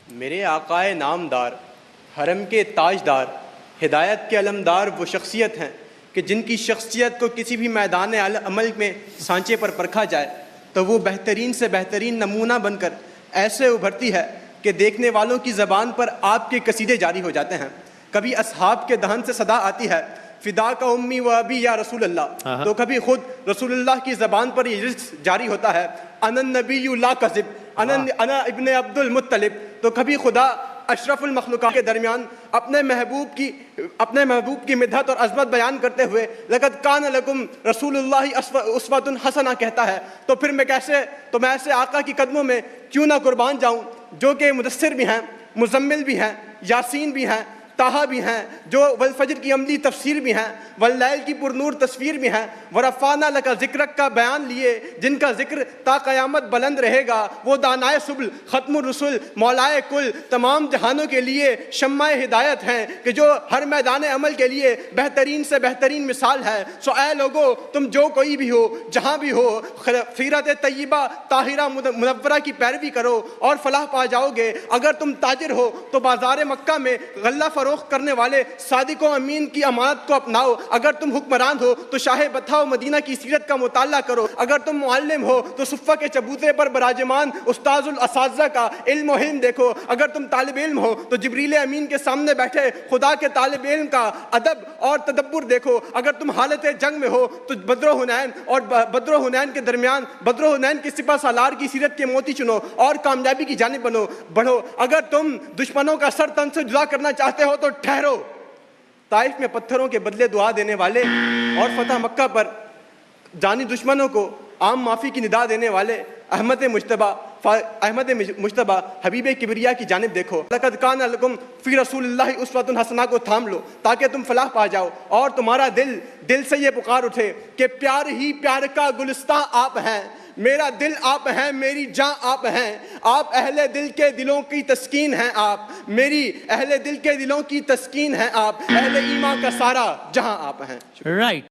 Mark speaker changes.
Speaker 1: मेरे आकाए नामदार, हरम के ताजदार, हिदायत के अलमदार वो शख्सियत हैं कि जिनकी शख्सियत को किसी भी मैदान अमल में सांचे पर परखा जाए तो वो बेहतरीन से बेहतरीन नमूना बनकर ऐसे उभरती है कि देखने वालों की ज़बान पर आपके कसीदे जारी हो जाते हैं। कभी असहाब के दहन से सदा आती है फिदा का उम्मी व अबी या रसूल अल्लाह, तो कभी खुद रसूलुल्लाह की ज़बान पर ये रिज़्क़ जारी होता है अनन नबी ला कज़िब अना इब्ने अब्दुल मुत्तलिब। तो कभी खुदा अशरफुल मखलूक़ात के दरमियान अपने महबूब की मिदहत और अज़मत बयान करते हुए लक़द कान लकुम रसूलुल्लाहि उस्वतुन हसना कहता है। तो फिर मैं ऐसे आका की कदमों में क्यों ना कुर्बान जाऊँ जो कि मुदस्सिर भी हैं, मुज़म्मिल भी हैं, यासीन भी हैं, ताहा भी हैं, जो वल फजर की अमली तफसीर भी हैं, वल्लैल की पुरनूर तस्वीर भी हैं, वरफ़ाना लका ज़िक्रक का बयान लिए जिनका ज़िक्र ता क़यामत बुलंद रहेगा। वो दानाए सुबल ख़त्मुर रसूल मौलाए कुल तमाम जहानों के लिए शम्माए हिदायत हैं कि जो हर मैदान अमल के लिए बेहतरीन से बेहतरीन मिसाल है। सो ऐ लोगो, तुम जो कोई भी हो, जहाँ भी हो, सीरत तय्यबा ताहिरा मुनव्वरा की पैरवी करो और फलाह पा जाओगे। अगर तुम ताजिर हो तो बाज़ार मक्का में गल्ला फरोख्त करने वाले सादिक व अमीन की अमानत को अपनाओ। अगर तुम हुक्मरान हो तो शाह बथा व मदीना की सीरत का मुताला करो। अगर तुम मुअल्लिम हो तो सुफ़्फ़ा के चबूतरे पर बराजमान उस्ताजुल असातिज़ा का इल्म व हिल्म देखो। अगर तुम तालिब इल्म हो तो जिब्रील अमीन के सामने बैठे खुदा के तालिब इल्म का अदब और तदब्बुर देखो। अगर तुम हालत जंग में हो तो बद्र हुनैन के दरमियान बद्र हुनैन की सिपा सालार की सीरत के मोती चुनो और कामयाबी की जानिब बढ़ो। अगर तुम दुश्मनों का सर तन से जुदा करना चाहते हो तो ठहरो। ताइफ में पत्थरों के बदले दुआ देने वाले और फतह मक्का पर जानी दुश्मनों को आम माफ़ी की निदा देने वाले अहमद मुज्तबा हबीब किबरिया की जानिब देखो। लक़द कान लकुम फ़ी रसूलिल्लाहि उस्वतुन हसना को थाम लो ताकि तुम फलाह पा जाओ और तुम्हारा दिल से ये पुकार उठे कि प्यार ही प्यार का गुलिस्तां आप हैं, मेरा दिल आप हैं, मेरी जान आप हैं, आप अहले दिल के दिलों की तस्कीन हैं, आप मेरी अहले दिल के दिलों की तस्कीन हैं, आप अहले ईमान का सारा जहां आप हैं।
Speaker 2: राइट।